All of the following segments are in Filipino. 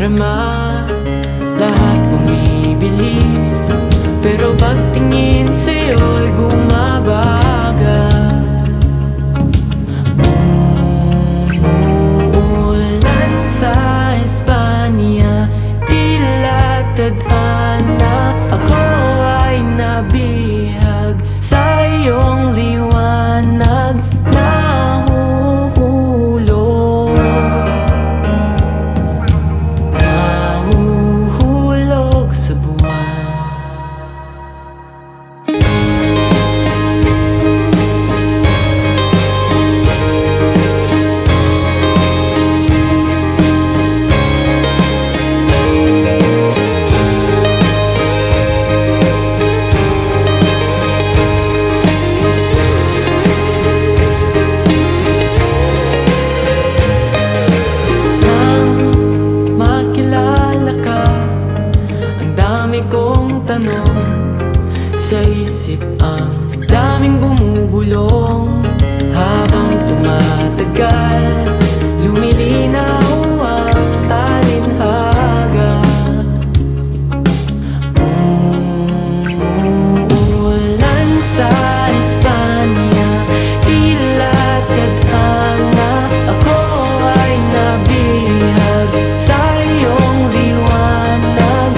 nadarama, lahat bumibilis, pero pagtingin sa'yo'y bumabagal. Umuulan sa Espanya, tila tadhana, ako ay nabihag sa iyong liwanag, nahuhulog sa buwan. Sa isip ang daming bumubulong, habang tumatagal, lumilinaw ang talinhaga. Umuulan sa Espanya, tila tadhana, ako ay nabihag sa iyong liwanag,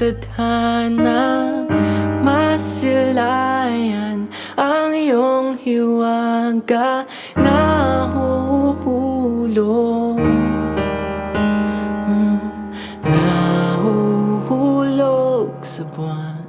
tadhana, masilayan ang iyong hiwaga, nahuhulog, nahuhulog sa buwan.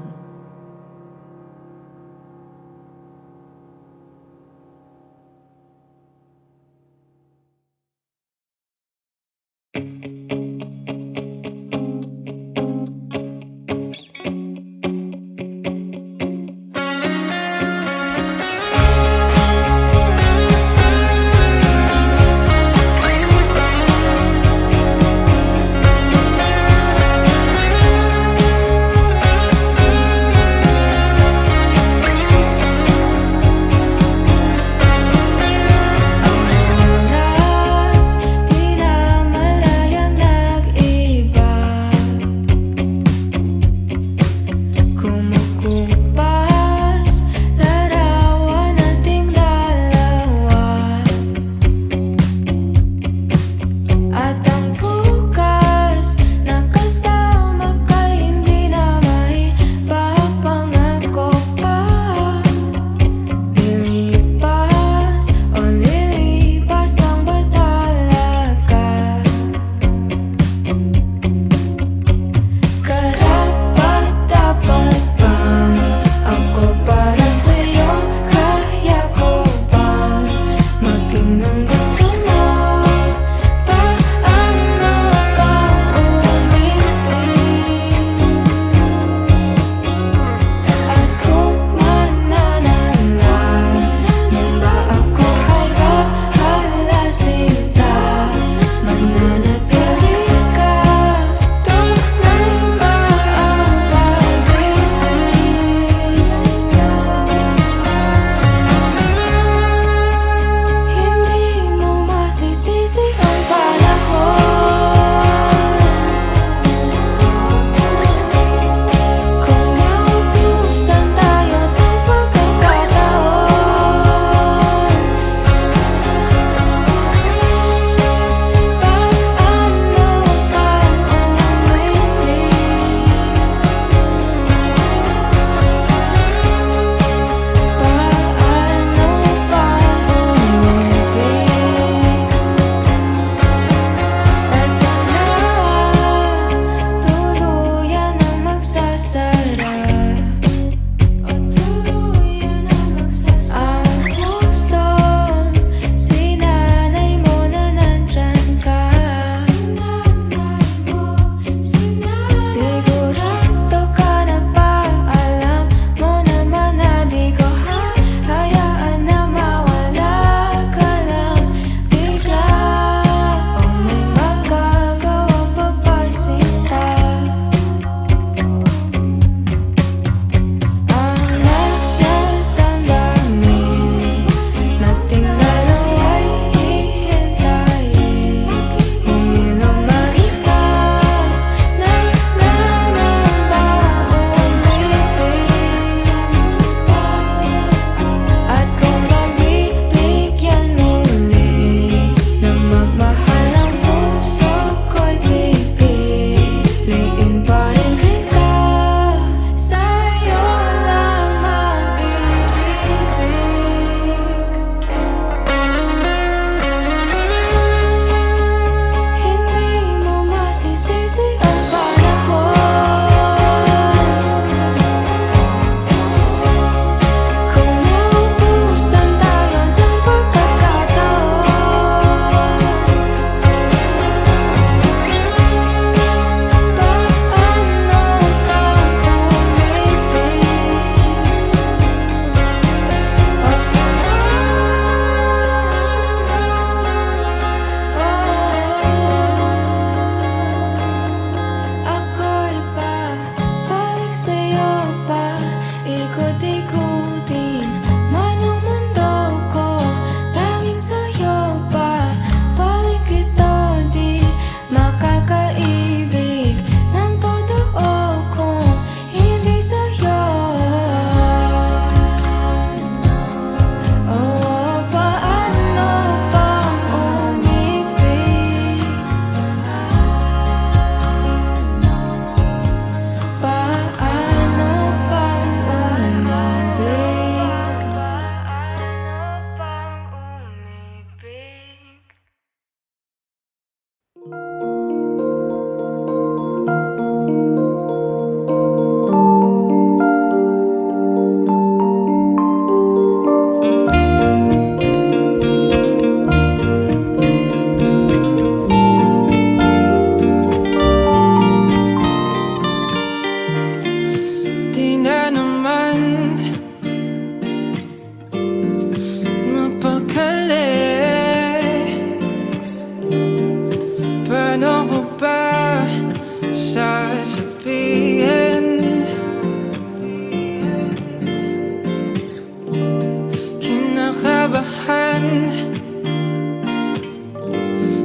kinakabahan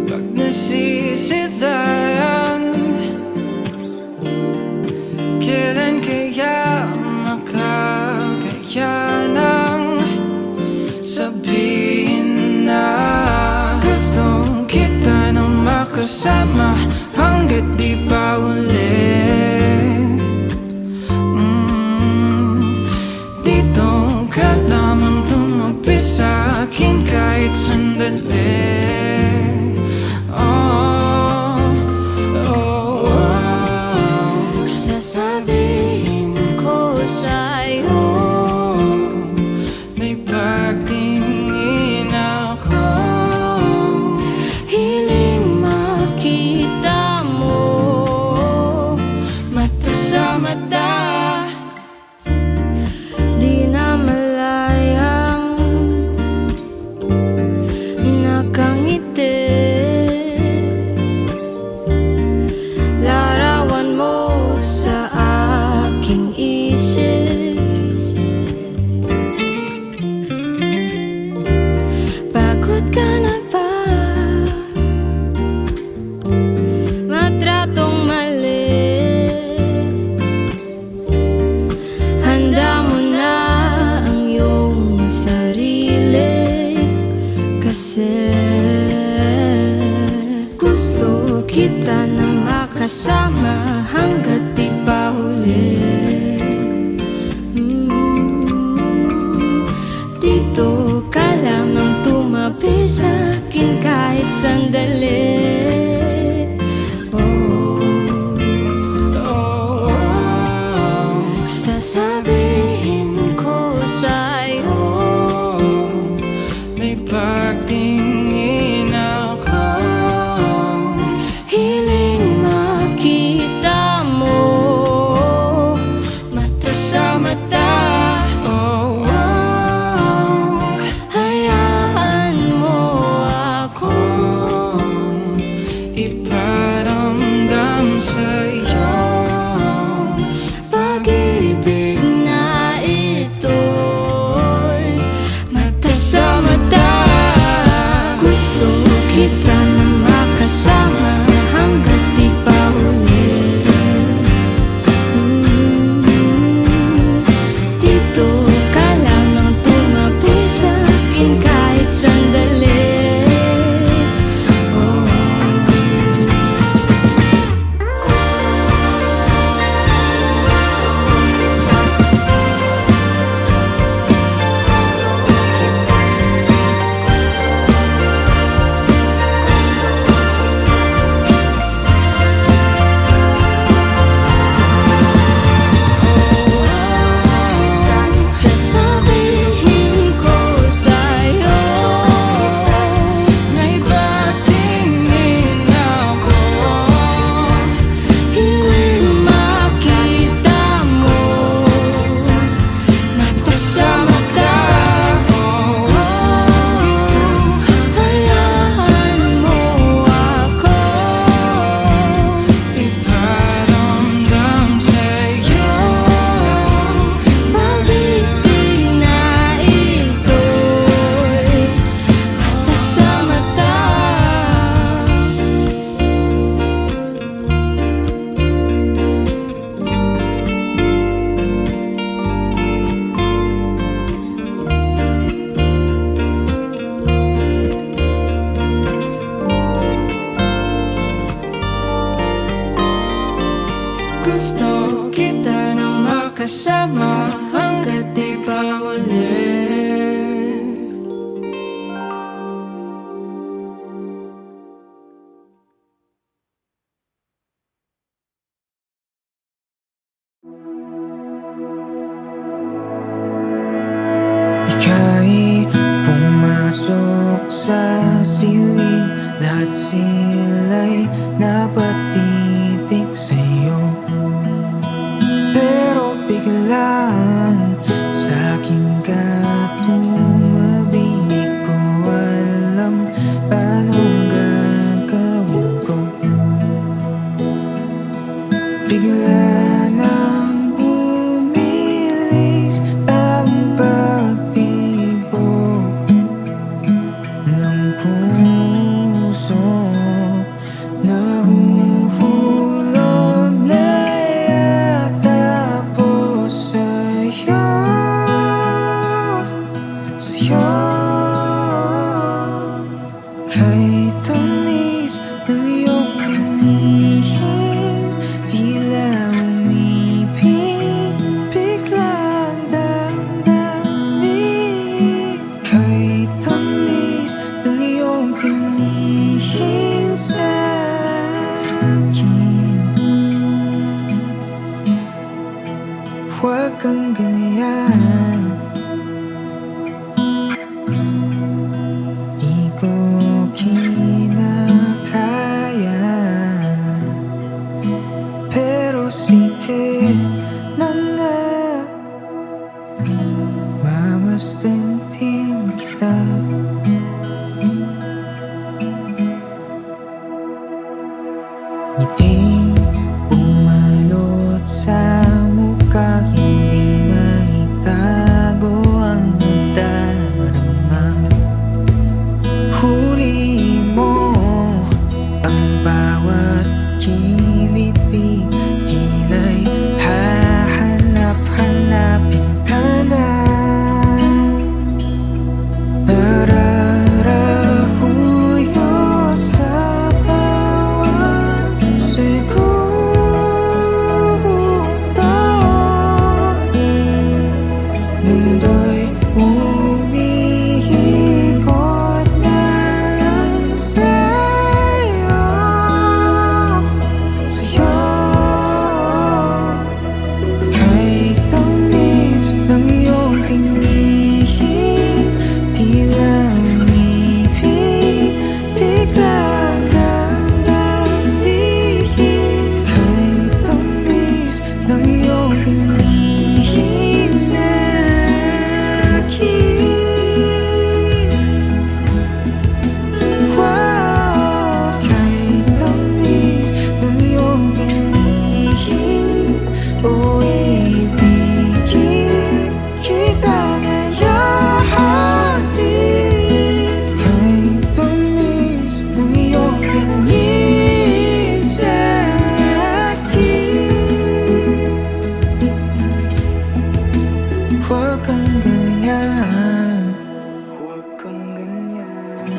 pag nasisitayan. Kailan kaya makakayanang sabihin na gustong kita nang makasama hanggat di pa uli. Dito ka lamang tumabi sa akin kahit sandali. Sasabihin ko sa'yo, may pagtingin ako. Hiling makita mo, mata sa mata. Di na malayang nakangiti. Larawan mo sa aking isip. Pagod ka na ba? Matratong mali. Handa mo na ang iyong sarili. Kasi gusto kita na makasama hanggat di pa huli. Dito ka lamang tumabi sa akin kahit sandali. Sasabihin ko sa'yo, may pagtingin ako. Hiling makita mo, mata sa mata. Hayaan mo akong iparamdam sa'yo. Pag-ibig na ito'y mata sa mata. Gusto kita na makasama hanggat di pa huli. Dito ka lamang tumabi sa akin kahit sandali. Sasabihin ko sa'yo, may pagtingin ako. Hiling makita mo, mata sa mata. Hayaan mo ako iparamdam sa'yo. Pag-ibig na ito'y mata sa mata. Gusto kita nang makasama hanggat di pa uli. Ika'y pumasok sa siling, lahat sila'y napatitig sa'yo. Pero biglaan sa'kin ka tumabi. Di ko alam paano gagawin ko. Bigla nang bumilis ang pagtibok. kang ganyan. Di ko kinakaya, pero sige na nga, mamasdan din kita. Ngiti umalot sa mukha, hindi maitago ang nadarama. Huli mo ang bawat kiliti, tila'y hahanap-hanapin ka na. Nararahuyo sa bawat segundo, mundo'y umiikot na lang sa'yo, sa'yo. Kahit tamis ng iyong tingin, tila umibig, bigla nang nabihim. Kahit tamis ng iyong tingin sa'kin, wow. Kahit tamis ng iyong tingin, o ibigin kita ngayon din. Kahit tamis ng iyong tingin sa'kin, huwag kang ganyan, huwag kang ganyan.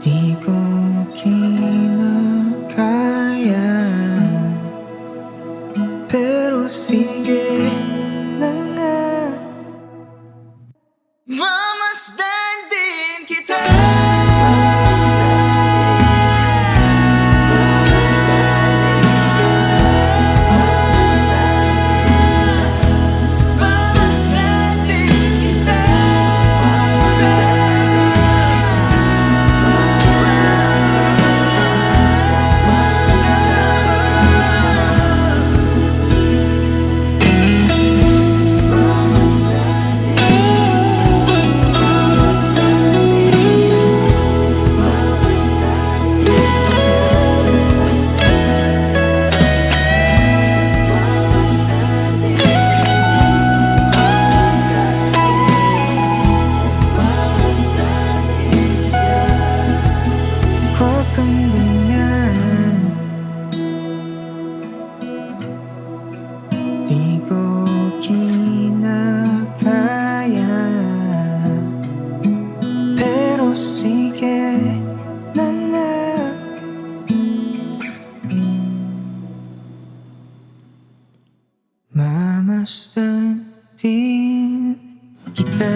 Di ko kinakaya, pero sige na nga, mamasdan din kita. Mamasdan din kita. Huwag kang ganyan, di ko kinakaya, pero sige na nga. Mamasdan din kita.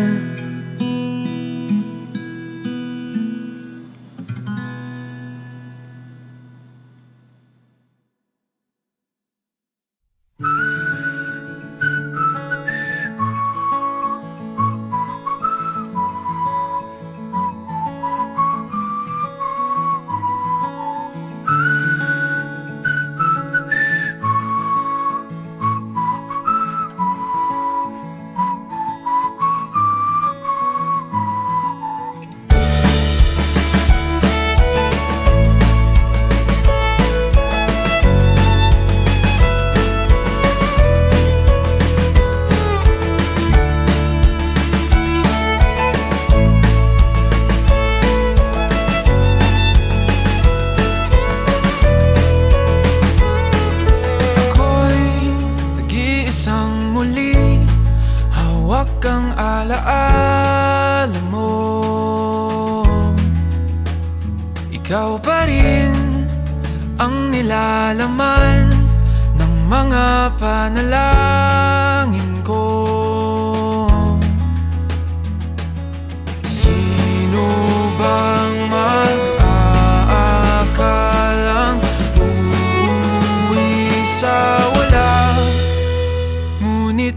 alaala mo. Ikaw pa rin ang nilalaman ng mga panalangin ko. Sino bang mag-aakalang uuwi sa wala? Ngunit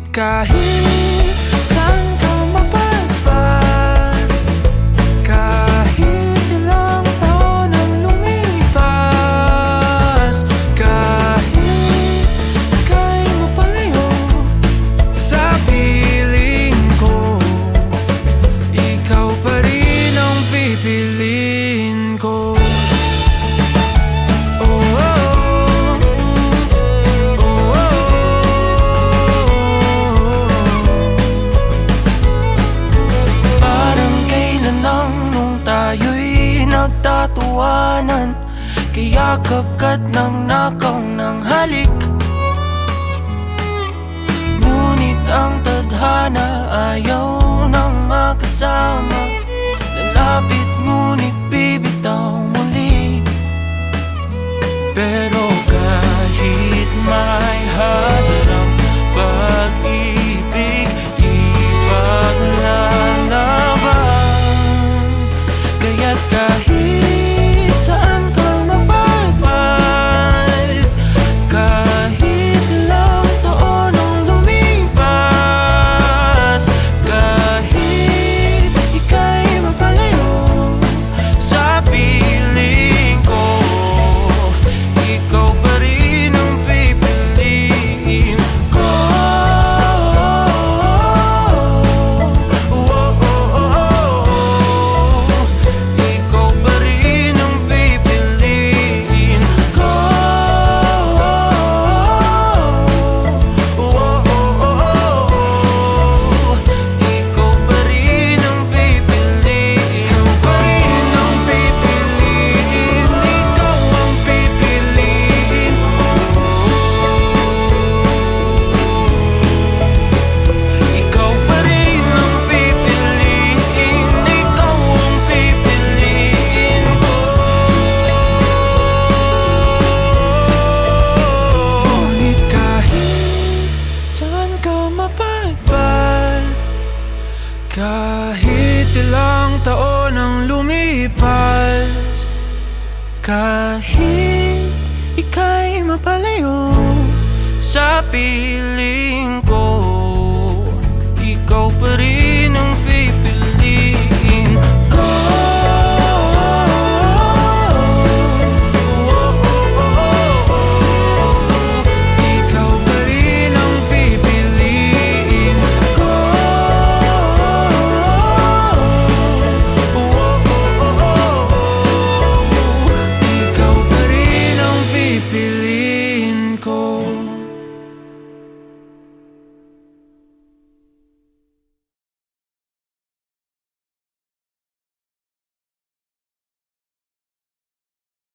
katotohanan. Kayakap ka't nang nakaw ng halik. Ngunit ang tadhana ayaw nang makasama. Lalapit ngunit bibitaw muli. Pero kahit may hadlang pag-ibig, di paglalaban. Kaya't kahit saan ka mapagpad, kahit ilang taon ang lumipas, kahit ika'y mapalayo sa piling ko, ikaw pa rin ang pipiliin ko. Ikaw pa rin ang pipiliin ko. Ikaw pa rin ang pipiliin. Ikaw pa rin ang pipiliin. Ikaw ang pipiliin. Ikaw pa rin ang pipiliin. Ikaw ang pipiliin ko. Ngunit kahit saan ka mapagpad, kahit ilang taon ang lumipas, kahit ika'y mapalayo sa piling ko, ikaw pa rin